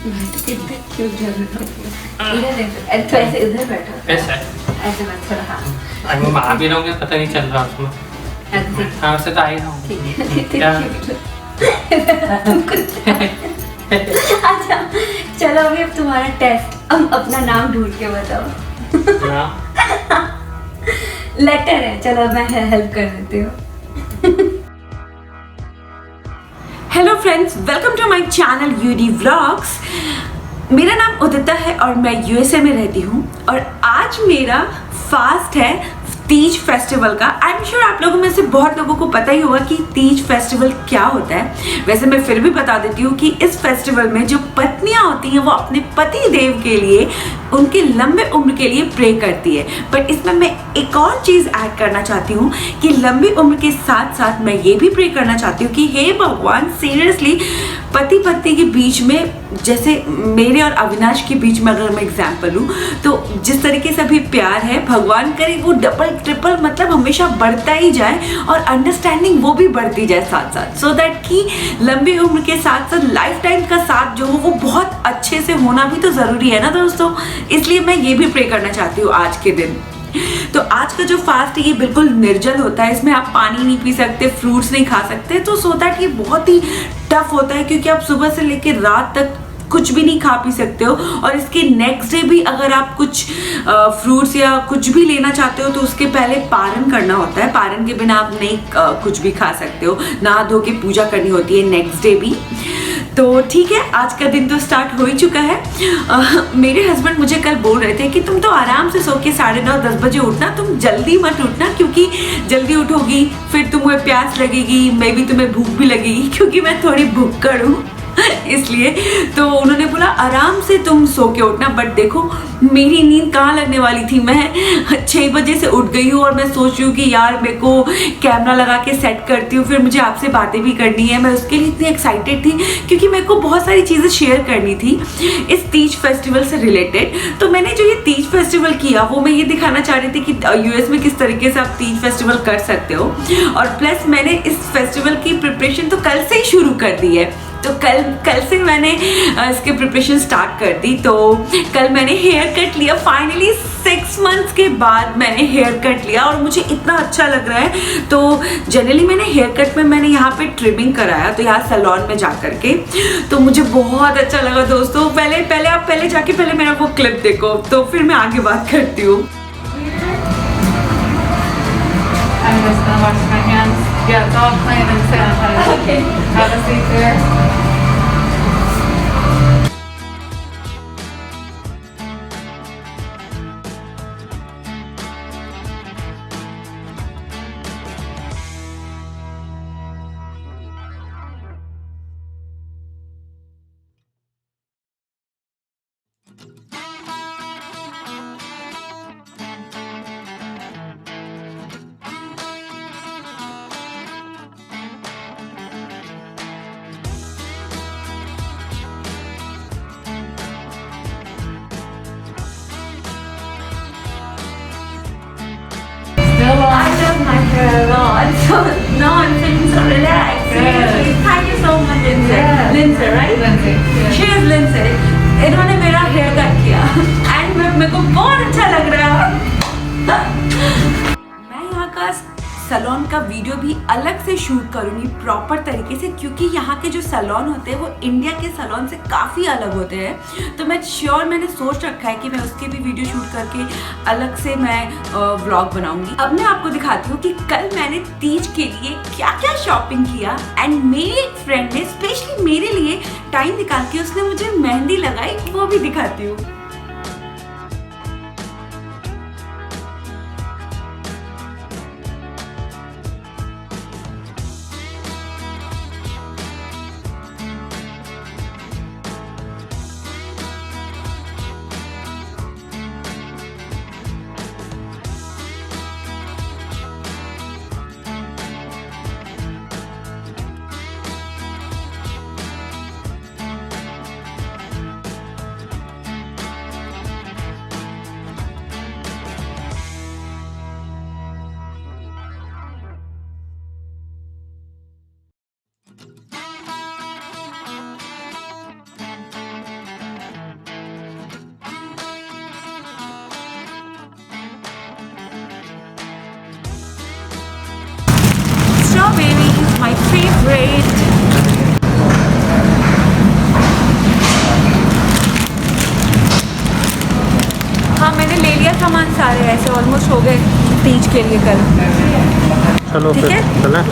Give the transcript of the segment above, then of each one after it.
इधर क्यों जरूरत है? इधर देख, तो ऐसे इधर बैठो, ऐसा ऐसे बैठ थोड़ा। हाँ अगर मैं आ भी रहा हूँ पता नहीं चल रहा उसमें। ऐसे हाँ वैसे तो आ ही रहा हूँ। ठीक है। क्या? अच्छा चलो अभी अब तुम्हारा टेस्ट, अब अपना नाम ढूंढ के बताओ। हाँ। लेटर है, चलो मैं हेल्प कर देती हूँ। Hello friends, welcome to my channel U D vlogs. मेरा नाम उदिता है और मैं यूएसए में रहती हूँ और आज मेरा फास्ट है तीज फेस्टिवल का। आई एम श्योर आप लोगों में से बहुत लोगों को पता ही होगा कि तीज फेस्टिवल क्या होता है। वैसे मैं फिर भी बता देती हूँ कि इस फेस्टिवल में जो पत्नियां होती हैं वो अपने पति देव के लिए, उनके लंबे उम्र के लिए प्रे करती है। बट इसमें मैं एक और चीज़ ऐड करना चाहती हूँ कि लंबी उम्र के साथ साथ मैं ये भी प्रे करना चाहती हूँ कि हे भगवान, सीरियसली पति पत्नी के बीच में, जैसे मेरे और अविनाश के बीच में अगर मैं एग्जाम्पल लूँ तो जिस तरीके से अभी प्यार है, भगवान करे वो डबल ट्रिपल मतलब हमेशा बढ़ता ही जाए और अंडरस्टैंडिंग वो भी बढ़ती जाए साथ साथ, सो दैट कि लंबी उम्र के साथ साथ लाइफ टाइम का साथ जो हो वो बहुत अच्छे से होना भी तो ज़रूरी है ना दोस्तों। इसलिए मैं ये भी प्रे करना चाहती हूँ आज के दिन। तो आज का जो फास्ट है ये बिल्कुल निर्जल होता है, इसमें आप पानी नहीं पी सकते, फ्रूट्स नहीं खा सकते, तो सो दैट ये बहुत ही टफ होता है क्योंकि आप सुबह से लेकर रात तक कुछ भी नहीं खा पी सकते हो। और इसके नेक्स्ट डे भी अगर आप कुछ फ्रूट्स या कुछ भी लेना चाहते हो तो उसके पहले पारण करना होता है। पारण के बिना आप नहीं कुछ भी खा सकते हो, नहा धो के पूजा करनी होती है नेक्स्ट डे भी। तो ठीक है, आज का दिन तो स्टार्ट हो ही चुका है। मेरे हस्बैंड मुझे कल बोल रहे थे कि तुम तो आराम से सो के 9:30-10 बजे उठना, तुम जल्दी मत उठना क्योंकि जल्दी उठोगी फिर तुम्हें प्यास लगेगी, मैं भी तुम्हें भूख भी लगेगी क्योंकि मैं थोड़ी भुक्कड़ हूँ इसलिए। तो उन्होंने बोला आराम से तुम सो के उठना। बट देखो मेरी नींद कहाँ लगने वाली थी, मैं 6 बजे से उठ गई हूँ और मैं सोच रही हूँ कि यार मेरे को कैमरा लगा के सेट करती हूँ, फिर मुझे आपसे बातें भी करनी है। मैं उसके लिए इतनी एक्साइटेड थी क्योंकि मेरे को बहुत सारी चीज़ें शेयर करनी थी इस तीज फेस्टिवल से रिलेटेड। तो मैंने जो ये तीज फेस्टिवल किया वो मैं ये दिखाना चाह रही थी कि यूएस में किस तरीके से आप तीज फेस्टिवल कर सकते हो। और प्लस मैंने इस फेस्टिवल की प्रिपरेशन तो कल से ही शुरू कर दी है। तो कल से मैंने इसके प्रिपरेशन स्टार्ट कर दी। तो कल मैंने हेयर कट लिया, फाइनली 6 मंथ्स के बाद मैंने हेयर कट लिया और मुझे इतना अच्छा लग रहा है। तो जनरली मैंने हेयर कट में मैंने यहाँ पे ट्रिमिंग कराया, तो यहाँ सैलून में जा करके, तो मुझे बहुत अच्छा लगा दोस्तों। पहले आप जाके पहले मेरा वो क्लिप देखो तो फिर मैं आगे बात करती हूँ। I'm just gonna wash my hands. Yeah, it's all clean and sanitized. Okay. Have a seat there. Still I on. love my hair a lot, so now I'm feeling so relaxed. Seriously, thank you so much, Lindsay. Yeah. Lindsay, right? Lindsay. Yeah. She is Lindsay. इन्होंने मेरा hair cut किया and मेरे को बहुत अच्छा लग रहा है। मैं यहाँ का सैलून का वीडियो भी अलग से शूट करूँगी प्रॉपर तरीके से, क्योंकि यहाँ के जो सैलून होते हैं वो इंडिया के सैलून से काफ़ी अलग होते हैं। तो मैं श्योर मैंने सोच रखा है कि मैं उसके भी वीडियो शूट करके अलग से मैं व्लॉग बनाऊंगी। अब मैं आपको दिखाती हूँ कि कल मैंने तीज के लिए क्या क्या शॉपिंग किया। एंड मेरी एक फ्रेंड ने स्पेशली मेरे लिए टाइम निकाल के उसने मुझे मेहंदी लगाई, वो भी दिखाती हूँ। strawberries, my favorite. हाँ मैंने ले लिया सामान सारे, ऐसे ऑलमोस्ट हो गए तीज के लिए कल। चलो ठीक फिर है? चलें।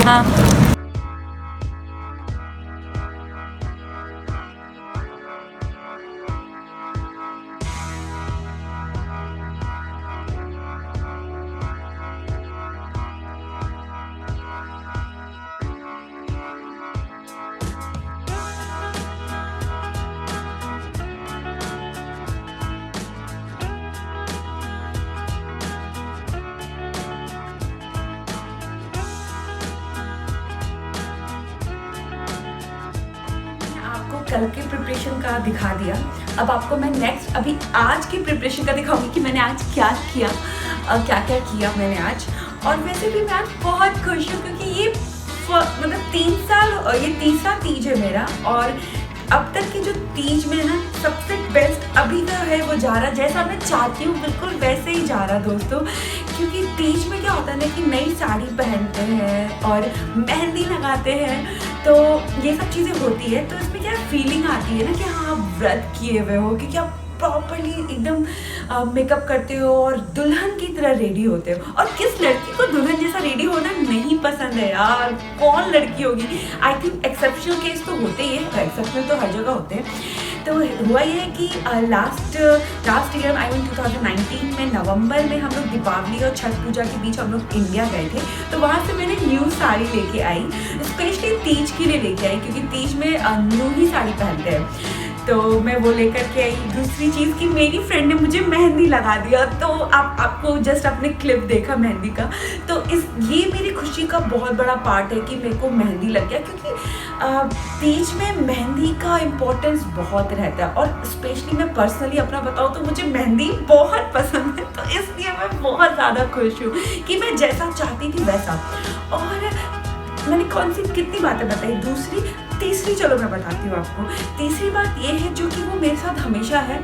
हाँ आपको कल के प्रिपरेशन का दिखा दिया, अब आपको मैं नेक्स्ट अभी आज की प्रिपरेशन का दिखाऊंगी कि मैंने आज क्या किया, क्या क्या किया मैंने आज। और वैसे भी मैं आज बहुत खुश हूँ क्योंकि ये मतलब 3 साल, ये तीसरा तीज है मेरा, और अब तक की जो तीज में ना सबसे बेस्ट अभी का है वो जा रहा, जैसा मैं चाहती हूँ बिल्कुल वैसे ही जा रहा दोस्तों। क्योंकि तीज में क्या होता है ना कि नई साड़ी पहनते हैं और मेहंदी लगाते हैं, तो ये सब चीज़ें होती है, तो इसमें क्या फीलिंग आती है ना कि हाँ आप व्रत किए हुए हो, क्योंकि आप प्रॉपरली एकदम मेकअप करते हो और दुल्हन की तरह रेडी होते हो। और किस लड़की को दुल्हन जैसा रेडी होना नहीं पसंद है यार, कौन लड़की होगी। आई थिंक एक्सेप्शनल केस तो होते ही है, एक्सेप्शनल तो हर जगह होते हैं। तो हुआ ये है कि लास्ट ईयर आई मीन 2019 में नवंबर में हम लोग दीपावली और छठ पूजा के बीच हम लोग इंडिया गए थे, तो वहाँ से मैंने न्यू साड़ी लेके आई, स्पेशली तीज के लिए लेके आई, क्योंकि तीज में न्यू ही साड़ी पहनते हैं, तो मैं वो लेकर के आई। दूसरी चीज़ कि मेरी फ्रेंड ने मुझे मेहंदी लगा दिया, तो आपको जस्ट आपने क्लिप देखा मेहंदी का, तो ये मेरी खुशी का बहुत बड़ा पार्ट है कि मेरे को मेहंदी लग गया, क्योंकि तीज में मेहंदी का इम्पोर्टेंस बहुत रहता है, और स्पेशली मैं पर्सनली अपना बताऊँ तो मुझे मेहंदी बहुत पसंद है, तो इसलिए मैं बहुत ज़्यादा खुश हूँ कि मैं जैसा चाहती थी वैसा। और मैंने कितनी बातें बताई, तीसरी चलो मैं बताती हूँ आपको। तीसरी बात ये है जो कि वो मेरे साथ हमेशा है,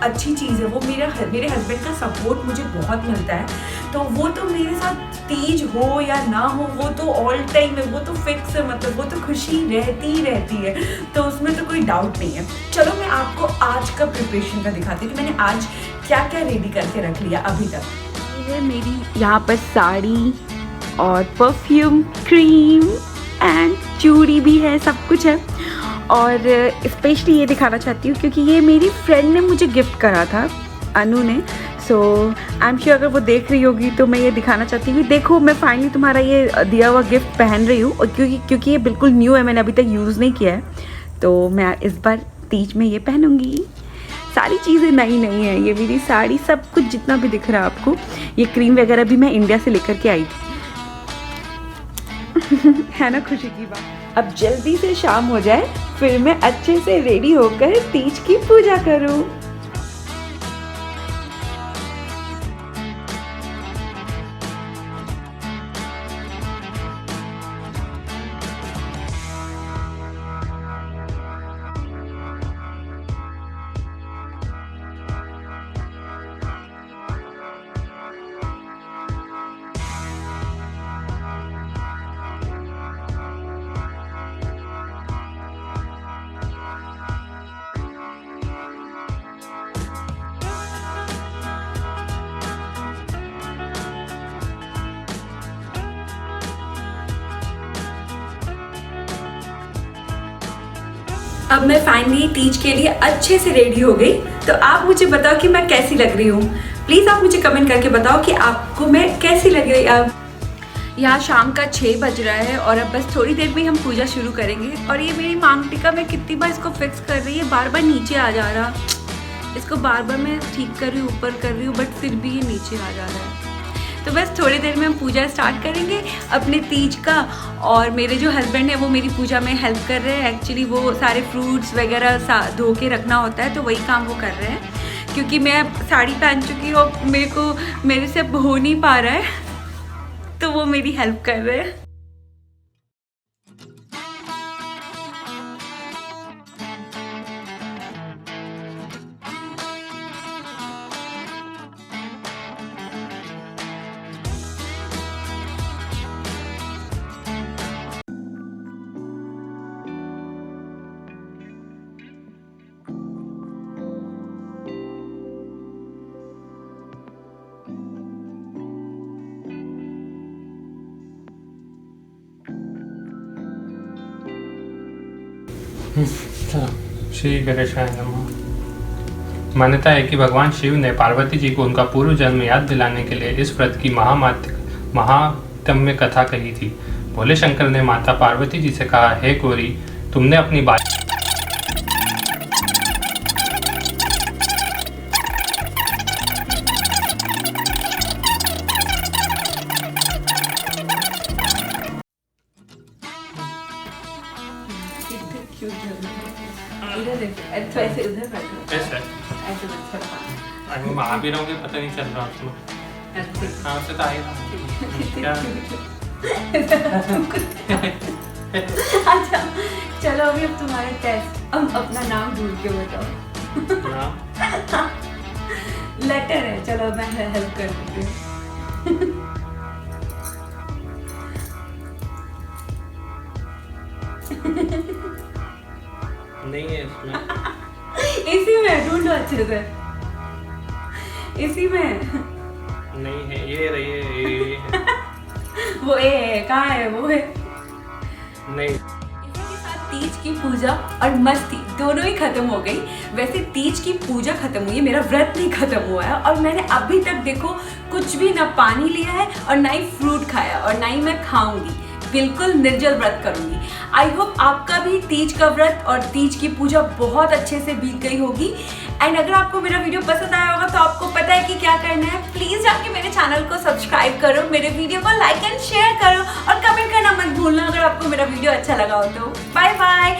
अच्छी चीज़ है, वो मेरे हस्बैंड का सपोर्ट मुझे बहुत मिलता है, तो वो तो मेरे साथ तीज हो या ना हो वो तो ऑल टाइम है, वो तो फिक्स है, मतलब वो तो खुशी रहती ही रहती है, तो उसमें तो कोई डाउट नहीं है। चलो मैं आपको आज का प्रिपरेशन का दिखाती हूँ कि मैंने आज क्या क्या रेडी करके रख लिया अभी तक। ये मेरी यहाँ पर साड़ी और परफ्यूम, क्रीम एंड चूड़ी भी है, सब कुछ है। और स्पेशली ये दिखाना चाहती हूँ क्योंकि ये मेरी फ्रेंड ने मुझे गिफ्ट करा था, अनु ने, सो आई एम श्योर अगर वो देख रही होगी तो मैं ये दिखाना चाहती हूँ कि देखो मैं फाइनली तुम्हारा ये दिया हुआ गिफ्ट पहन रही हूँ, और क्योंकि ये बिल्कुल न्यू है, मैंने अभी तक यूज़ नहीं किया है, तो मैं इस बार तीज में ये पहनूँगी। सारी चीज़ें नई नई हैं, ये मेरी साड़ी, सब कुछ जितना भी दिख रहा है आपको, ये क्रीम वगैरह भी मैं इंडिया से लेकर के आई थी। है ना खुशी की बात। अब जल्दी से शाम हो जाए फिर मैं अच्छे से रेडी होकर तीज की पूजा करूं। अब मैं फाइनली तीज के लिए अच्छे से रेडी हो गई, तो आप मुझे बताओ कि मैं कैसी लग रही हूँ। प्लीज़ आप मुझे कमेंट करके बताओ कि आपको मैं कैसी लग रही। अब यहाँ शाम का 6 बज रहा है और अब बस थोड़ी देर में हम पूजा शुरू करेंगे। और ये मेरी मांग टीका मैं कितनी बार इसको फिक्स कर रही है, बार बार नीचे आ जा रहा, इसको बार बार मैं ठीक कर रही हूँ, ऊपर कर रही हूँ, बट फिर भी ये नीचे आ जा रहा है। तो बस थोड़ी देर में हम पूजा स्टार्ट करेंगे अपने तीज का। और मेरे जो हस्बैंड है वो मेरी पूजा में हेल्प कर रहे हैं। एक्चुअली वो सारे फ्रूट्स वगैरह धो के रखना होता है, तो वही काम वो कर रहे हैं, क्योंकि मैं साड़ी पहन चुकी हूँ, मेरे से अब हो नहीं पा रहा है, तो वो मेरी हेल्प कर रहे हैं। श्री गणेशाय नमः। मान्यता है कि भगवान शिव ने पार्वती जी को उनका पूर्व जन्म याद दिलाने के लिए इस व्रत की महात्म्य कथा कही थी। भोले शंकर ने माता पार्वती जी से कहा, हे गौरी, तुमने अपनी बात इधर देखो, ऐसे उधर बैठो, ऐसे ऐसे बैठो, हाँ। मैं महावीर होंगे, पता नहीं चल रहा उसमें। ऐसे। हाँ, से तो आएगा क्या? अच्छा चलो अभी अब तुम्हारा टेस्ट। अब अपना नाम ढूंढ के बताओ। नाम? लेटर है, चलो मैं हेल्प कर देती हूँ। नहीं है इसमें। इसी में ढूंढो अच्छे से, इसी में। नहीं है, ये रही है, ये। वो ए है, कहाँ है वो है? नहीं। इसी के साथ तीज की पूजा और मस्ती दोनों ही खत्म हो गई। वैसे तीज की पूजा खत्म हुई है, मेरा व्रत नहीं खत्म हुआ है और मैंने अभी तक देखो कुछ भी ना पानी लिया है और ना ही फ्रूट खाया और ना ही मैं खाऊंगी। बिल्कुल निर्जल व्रत करूंगी। आई होप आपका भी तीज का व्रत और तीज की पूजा बहुत अच्छे से बीत गई होगी। एंड अगर आपको मेरा वीडियो पसंद आया होगा तो आपको पता है कि क्या करना है। प्लीज जाके मेरे चैनल को सब्सक्राइब करो, मेरे वीडियो को लाइक एंड शेयर करो और कमेंट करना मत भूलना अगर आपको मेरा वीडियो अच्छा लगा हो तो। Bye bye.